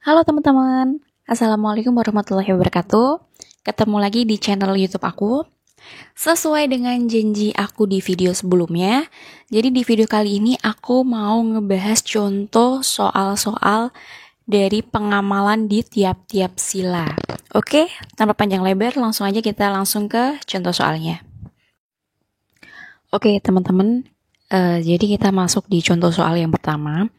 Halo teman-teman, Assalamualaikum warahmatullahi wabarakatuh. Ketemu lagi di channel YouTube aku. Sesuai dengan janji aku di video sebelumnya, jadi di video kali ini aku mau ngebahas contoh soal-soal dari pengamalan di tiap-tiap sila. Oke, tanpa panjang lebar, langsung aja kita langsung ke contoh soalnya. Oke teman-teman, jadi kita masuk di contoh soal yang pertama.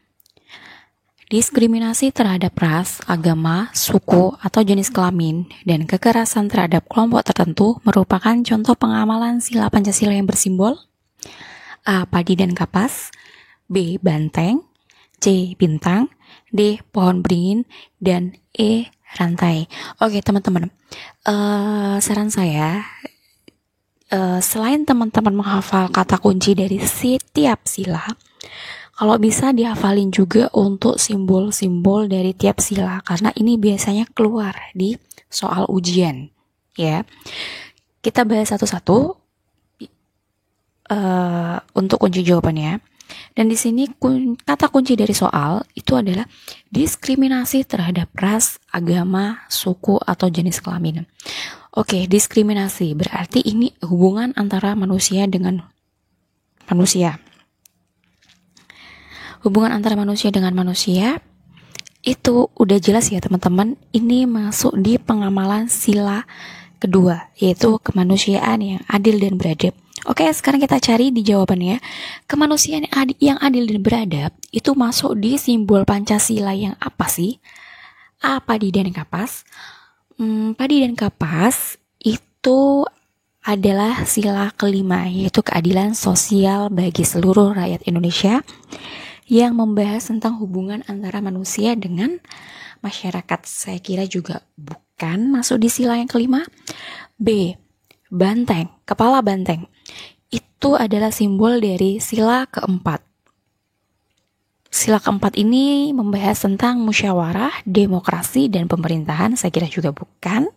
Diskriminasi terhadap ras, agama, suku, atau jenis kelamin, dan kekerasan terhadap kelompok tertentu merupakan contoh pengamalan sila Pancasila yang bersimbol A. Padi dan kapas, B. Banteng, C. Bintang, D. Pohon beringin, dan E. Rantai. Oke teman-teman, saran saya, selain teman-teman menghafal kata kunci dari setiap sila, kalau bisa dihafalin juga untuk simbol-simbol dari tiap sila, karena ini biasanya keluar di soal ujian, ya. Kita bahas satu-satu untuk kunci jawabannya. Dan di sini kata kunci dari soal itu adalah diskriminasi terhadap ras, agama, suku, atau jenis kelamin. Oke, diskriminasi berarti ini hubungan antara manusia dengan manusia. Hubungan antara manusia dengan manusia itu udah jelas ya teman-teman. Ini masuk di pengamalan sila kedua, yaitu kemanusiaan yang adil dan beradab. Oke, sekarang kita cari di jawabannya. Kemanusiaan yang adil dan beradab itu masuk di simbol Pancasila yang apa sih? A. Padi dan kapas. Padi dan kapas itu adalah sila kelima, yaitu keadilan sosial bagi seluruh rakyat Indonesia, yang membahas tentang hubungan antara manusia dengan masyarakat. Saya kira juga bukan masuk di sila yang kelima. B. Banteng, kepala banteng. Itu adalah simbol dari sila keempat. Sila keempat ini membahas tentang musyawarah, demokrasi, dan pemerintahan. Saya kira juga bukan.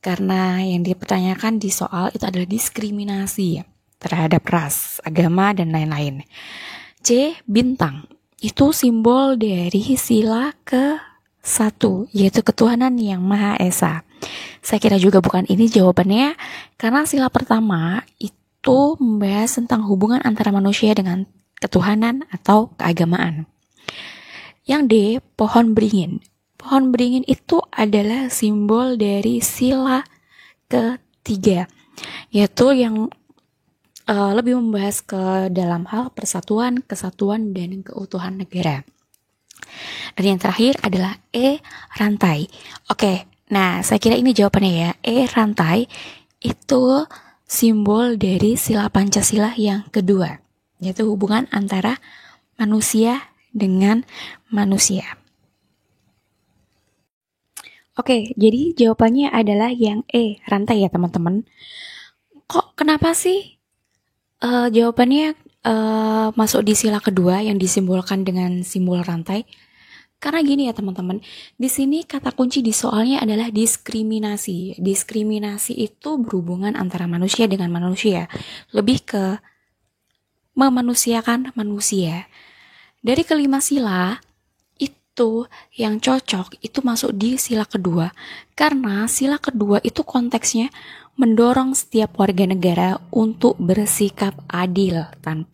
Karena yang dipertanyakan di soal itu adalah diskriminasi terhadap ras, agama, dan lain-lain. C. Bintang. Itu simbol dari sila ke-1, yaitu ketuhanan yang Maha Esa. Saya kira juga bukan ini jawabannya, karena sila pertama itu membahas tentang hubungan antara manusia dengan ketuhanan atau keagamaan. Yang D. Pohon beringin. Pohon beringin itu adalah simbol dari sila ketiga, yaitu yang lebih membahas ke dalam hal persatuan, kesatuan, dan keutuhan negara. Dan yang terakhir adalah E. Rantai. Oke, nah saya kira ini jawabannya ya. E. Rantai itu simbol dari sila Pancasila yang kedua, yaitu hubungan antara manusia dengan manusia. Oke, jadi jawabannya adalah yang E. Rantai ya teman-teman. Kok kenapa sih jawabannya masuk di sila kedua yang disimbolkan dengan simbol rantai? Karena gini ya teman-teman, di sini kata kunci di soalnya adalah diskriminasi. Diskriminasi itu berhubungan antara manusia dengan manusia, lebih ke memanusiakan manusia. Dari kelima sila itu yang cocok itu masuk di sila kedua, karena sila kedua itu konteksnya mendorong setiap warga negara untuk bersikap adil dan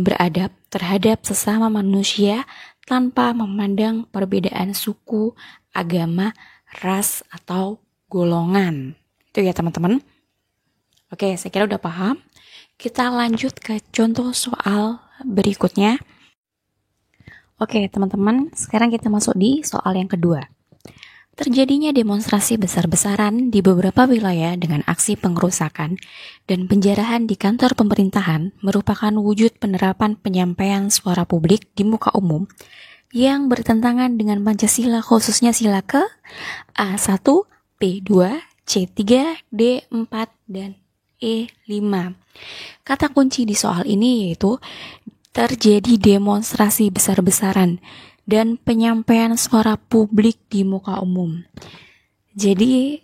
beradab terhadap sesama manusia tanpa memandang perbedaan suku, agama, ras, atau golongan. Itu ya teman-teman. Oke, saya kira udah paham. Kita lanjut ke contoh soal berikutnya. Oke teman-teman, sekarang kita masuk di soal yang kedua. Terjadinya demonstrasi besar-besaran di beberapa wilayah dengan aksi pengerusakan dan penjarahan di kantor pemerintahan merupakan wujud penerapan penyampaian suara publik di muka umum yang bertentangan dengan Pancasila, khususnya sila ke A1, B2, C3, D4, dan E5. Kata kunci di soal ini yaitu terjadi demonstrasi besar-besaran dan penyampaian suara publik di muka umum. Jadi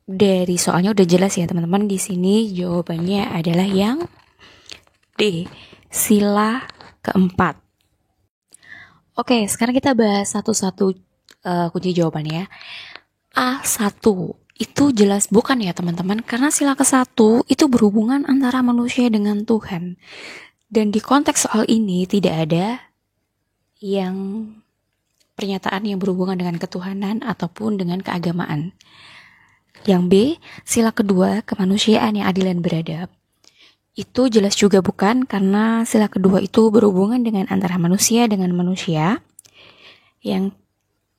dari soalnya udah jelas ya teman-teman. Di sini jawabannya adalah yang D, sila keempat. Oke, sekarang kita bahas satu-satu kunci jawabannya. A1 itu jelas bukan ya teman-teman, karena sila ke-1 itu berhubungan antara manusia dengan Tuhan. Dan di konteks soal ini tidak ada yang pernyataan yang berhubungan dengan ketuhanan ataupun dengan keagamaan. Yang B, sila kedua, kemanusiaan yang adil dan beradab. Itu jelas juga bukan, karena sila kedua itu berhubungan dengan antara manusia dengan manusia. Yang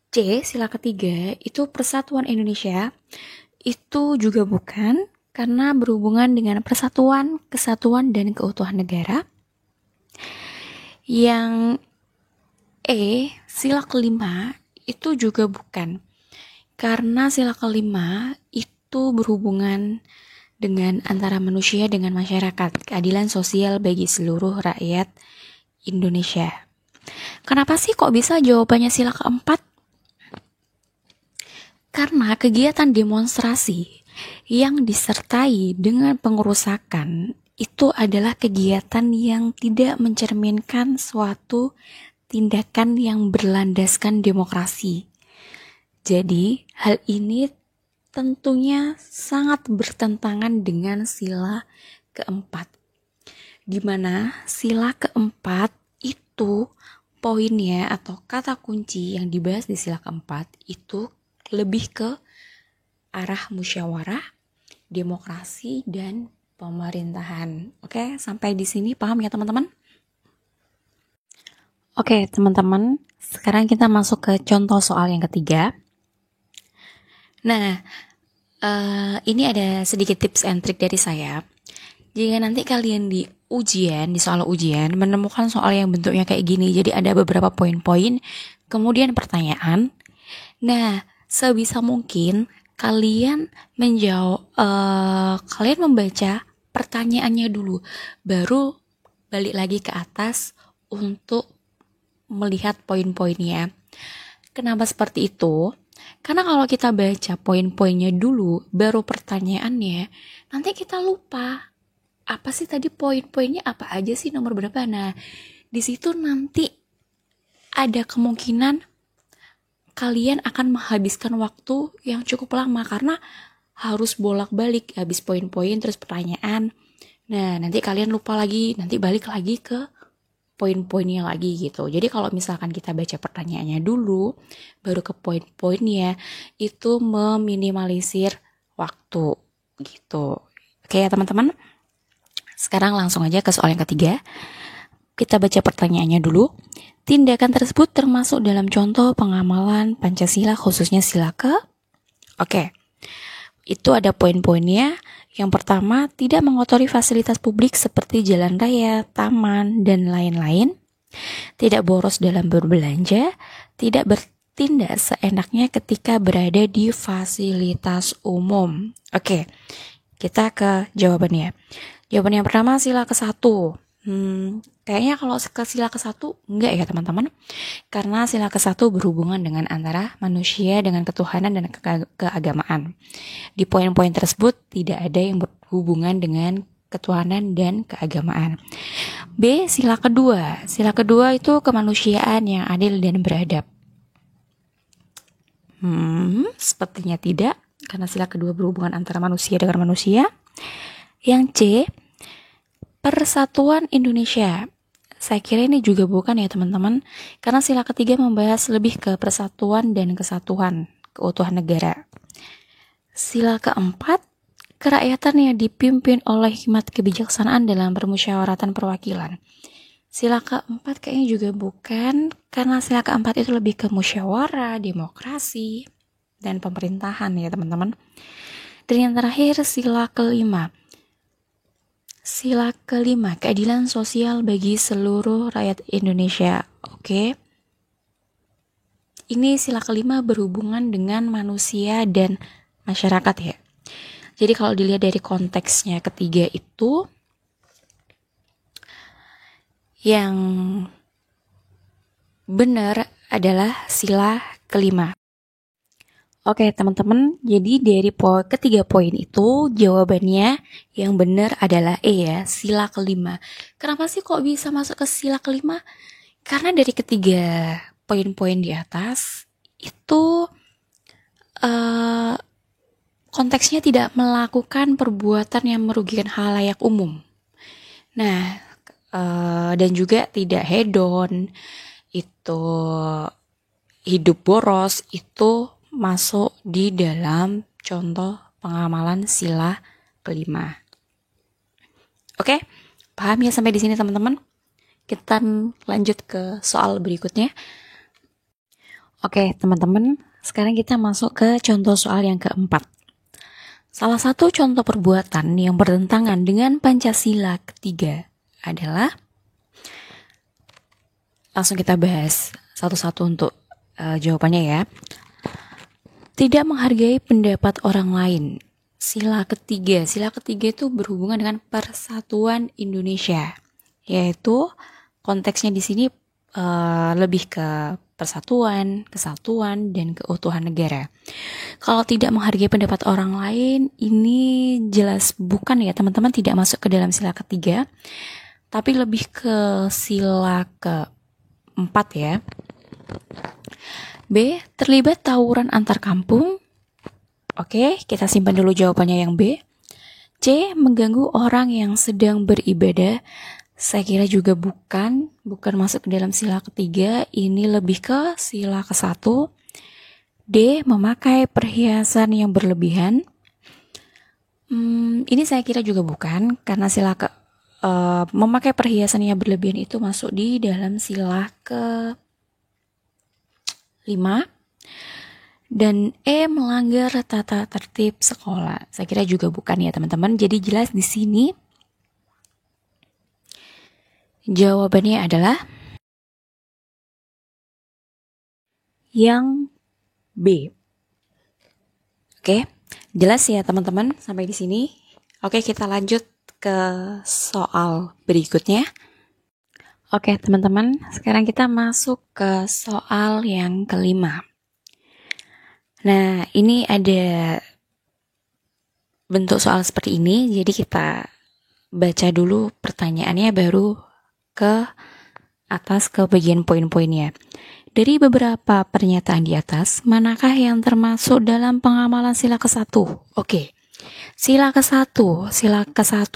C, sila ketiga, itu persatuan Indonesia. Itu juga bukan, karena berhubungan dengan persatuan, kesatuan, dan keutuhan negara. Yang E, sila kelima, itu juga bukan, karena sila kelima itu berhubungan dengan antara manusia dengan masyarakat, keadilan sosial bagi seluruh rakyat Indonesia. Kenapa sih kok bisa jawabannya sila keempat? Karena kegiatan demonstrasi yang disertai dengan pengerusakan itu adalah kegiatan yang tidak mencerminkan suatu tindakan yang berlandaskan demokrasi. Jadi, hal ini tentunya sangat bertentangan dengan sila keempat, di mana sila keempat itu poinnya atau kata kunci yang dibahas di sila keempat itu lebih ke arah musyawarah, demokrasi, dan pemerintahan. Oke, sampai di sini paham ya teman-teman? Oke teman-teman, sekarang kita masuk ke contoh soal yang ketiga. Nah, ini ada sedikit tips and trick dari saya. Jika nanti kalian di soal ujian, menemukan soal yang bentuknya kayak gini, jadi ada beberapa poin-poin, kemudian pertanyaan. Nah, sebisa mungkin kalian kalian membaca pertanyaannya dulu, baru balik lagi ke atas untuk melihat poin-poinnya. Kenapa seperti itu? Karena kalau kita baca poin-poinnya dulu, baru pertanyaannya, nanti kita lupa. Apa sih tadi poin-poinnya, apa aja sih, nomor berapa? Nah, di situ nanti ada kemungkinan kalian akan menghabiskan waktu yang cukup lama, karena harus bolak-balik, habis poin-poin, terus pertanyaan. Nah, nanti kalian lupa lagi, nanti balik lagi ke poin-poinnya lagi gitu. Jadi kalau misalkan kita baca pertanyaannya dulu, baru ke poin-poinnya, itu meminimalisir waktu gitu. Oke ya teman-teman. Sekarang langsung aja ke soal yang ketiga. Kita baca pertanyaannya dulu. Tindakan tersebut termasuk dalam contoh pengamalan Pancasila khususnya sila ke? Oke. Itu ada poin-poinnya. Yang pertama, tidak mengotori fasilitas publik seperti jalan raya, taman, dan lain-lain. Tidak boros dalam berbelanja. Tidak bertindak seenaknya ketika berada di fasilitas umum. Oke, kita ke jawabannya. Jawaban yang pertama, sila ke-1. Kayaknya kalau ke sila ke-1 enggak ya teman-teman, karena sila ke-1 berhubungan dengan antara manusia dengan ketuhanan dan keagamaan. Di poin-poin tersebut tidak ada yang berhubungan dengan ketuhanan dan keagamaan. B, sila kedua. Sila kedua itu kemanusiaan yang adil dan beradab. Sepertinya tidak, karena sila kedua berhubungan antara manusia dengan manusia. Yang C, persatuan Indonesia. Saya kira ini juga bukan ya teman-teman, karena sila ketiga membahas lebih ke persatuan dan kesatuan, keutuhan negara. Sila keempat, kerakyatan yang dipimpin oleh hikmat kebijaksanaan dalam permusyawaratan perwakilan. Sila keempat kayaknya juga bukan, karena sila keempat itu lebih ke musyawarah, demokrasi, dan pemerintahan ya teman-teman. Dan yang terakhir, sila kelima. Sila kelima, keadilan sosial bagi seluruh rakyat Indonesia. Oke. Ini sila kelima berhubungan dengan manusia dan masyarakat ya. Jadi kalau dilihat dari konteksnya ketiga itu, yang benar adalah sila kelima. Oke teman-teman, jadi dari ketiga poin itu jawabannya yang benar adalah E ya, sila kelima. Kenapa sih kok bisa masuk ke sila kelima? Karena dari ketiga poin-poin di atas itu konteksnya tidak melakukan perbuatan yang merugikan khalayak umum. Nah, dan juga tidak hedon, itu hidup boros, itu masuk di dalam contoh pengamalan sila kelima. Oke, paham ya sampai di sini teman-teman? Kita lanjut ke soal berikutnya. Oke, teman-teman, sekarang kita masuk ke contoh soal yang keempat. Salah satu contoh perbuatan yang bertentangan dengan Pancasila ketiga adalah, langsung kita bahas satu-satu untuk jawabannya ya. Tidak menghargai pendapat orang lain. Sila ketiga itu berhubungan dengan persatuan Indonesia, yaitu konteksnya di sini lebih ke persatuan, kesatuan, dan keutuhan negara. Kalau tidak menghargai pendapat orang lain, ini jelas bukan ya teman-teman, tidak masuk ke dalam sila ketiga, tapi lebih ke sila keempat ya. B. Terlibat tawuran antar kampung. Oke, kita simpan dulu jawabannya yang B. C. Mengganggu orang yang sedang beribadah. Saya kira juga bukan masuk ke dalam sila ketiga, ini lebih ke sila ke-1. D. Memakai perhiasan yang berlebihan. Ini saya kira juga bukan, karena memakai perhiasan yang berlebihan itu masuk di dalam sila ke-5. Dan E. Melanggar tata tertib sekolah. Saya kira juga bukan ya teman-teman. Jadi jelas di sini jawabannya adalah yang B. Oke, jelas ya teman-teman sampai di sini. Oke, kita lanjut ke soal berikutnya. Oke teman-teman, sekarang kita masuk ke soal yang kelima. Nah, ini ada bentuk soal seperti ini, jadi kita baca dulu pertanyaannya baru ke atas ke bagian poin-poinnya. Dari beberapa pernyataan di atas, manakah yang termasuk dalam pengamalan sila ke-1? Oke. Sila ke-1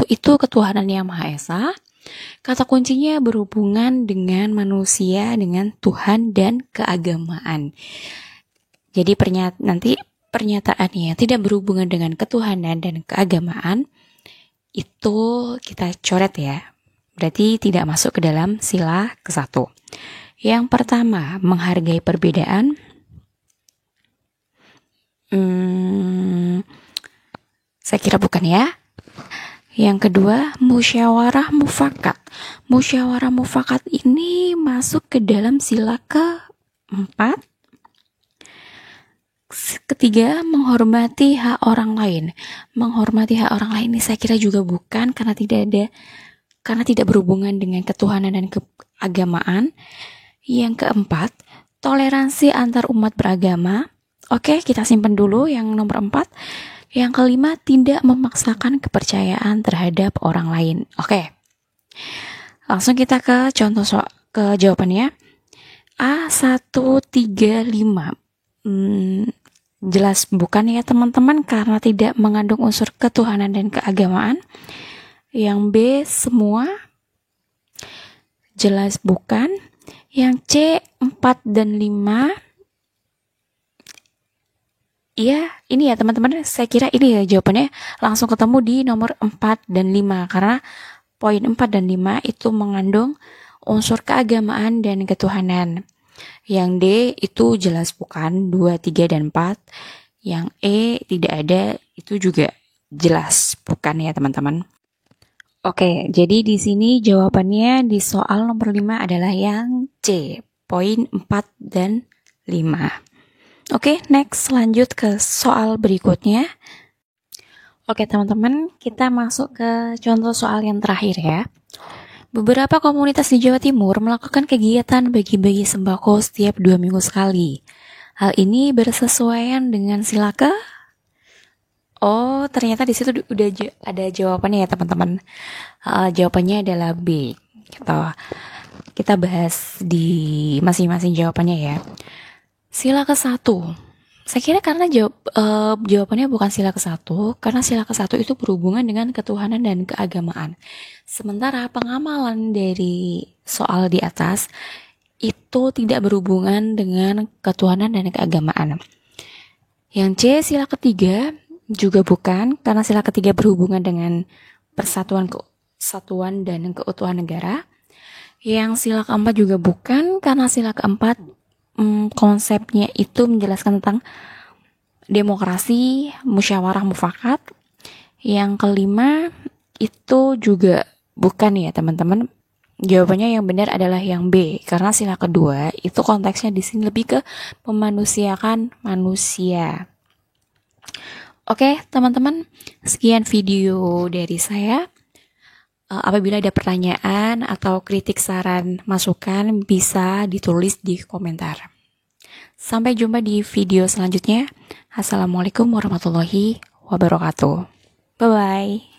itu ketuhanan yang Maha Esa. Kata kuncinya berhubungan dengan manusia, dengan Tuhan dan keagamaan. Jadi nanti pernyataannya tidak berhubungan dengan ketuhanan dan keagamaan, itu kita coret ya. Berarti tidak masuk ke dalam sila ke-1. Yang pertama, menghargai perbedaan. Saya kira bukan ya. Yang kedua, musyawarah mufakat. Musyawarah mufakat ini masuk ke dalam sila ke-4. Ketiga, menghormati hak orang lain. Menghormati hak orang lain ini saya kira juga bukan, karena tidak berhubungan dengan ketuhanan dan keagamaan. Yang keempat, toleransi antar umat beragama. Oke, kita simpan dulu yang nomor 4. Yang kelima, tidak memaksakan kepercayaan terhadap orang lain. Oke, langsung kita ke contoh ke jawabannya. A135. Jelas bukan ya teman-teman, karena tidak mengandung unsur ketuhanan dan keagamaan. Yang B semua jelas bukan. Yang C 4 dan 5, ya ini ya teman-teman, saya kira ini ya jawabannya langsung ketemu di nomor 4 dan 5, karena poin 4 dan 5 itu mengandung unsur keagamaan dan ketuhanan. Yang D itu jelas bukan, 2, 3, dan 4. Yang E tidak ada, itu juga jelas bukan ya teman-teman. Oke, jadi di sini jawabannya di soal nomor 5 adalah yang C, poin 4 dan 5. Oke, next lanjut ke soal berikutnya. Oke teman-teman, kita masuk ke contoh soal yang terakhir ya. Beberapa komunitas di Jawa Timur melakukan kegiatan bagi-bagi sembako setiap 2 minggu sekali. Hal ini bersesuaian dengan sila ke? Oh, ternyata di situ udah ada jawabannya ya teman-teman. Jawabannya adalah B. Gitu. kita bahas di masing-masing jawabannya ya. Sila ke-1. Saya kira karena jawabannya bukan sila ke-1, karena sila ke-1 itu berhubungan dengan ketuhanan dan keagamaan. Sementara pengamalan dari soal di atas itu tidak berhubungan dengan ketuhanan dan keagamaan. Yang C, sila ketiga juga bukan, karena sila ketiga berhubungan dengan persatuan, kesatuan, dan keutuhan negara. Yang sila keempat juga bukan, karena sila keempat konsepnya itu menjelaskan tentang demokrasi, musyawarah mufakat. Yang kelima itu juga bukan ya teman-teman. Jawabannya yang benar adalah yang B, karena sila kedua itu konteksnya di sini lebih ke memanusiakan manusia. Oke, teman-teman, sekian video dari saya. Apabila ada pertanyaan atau kritik, saran, masukan, bisa ditulis di komentar. Sampai jumpa di video selanjutnya. Assalamualaikum warahmatullahi wabarakatuh. Bye-bye.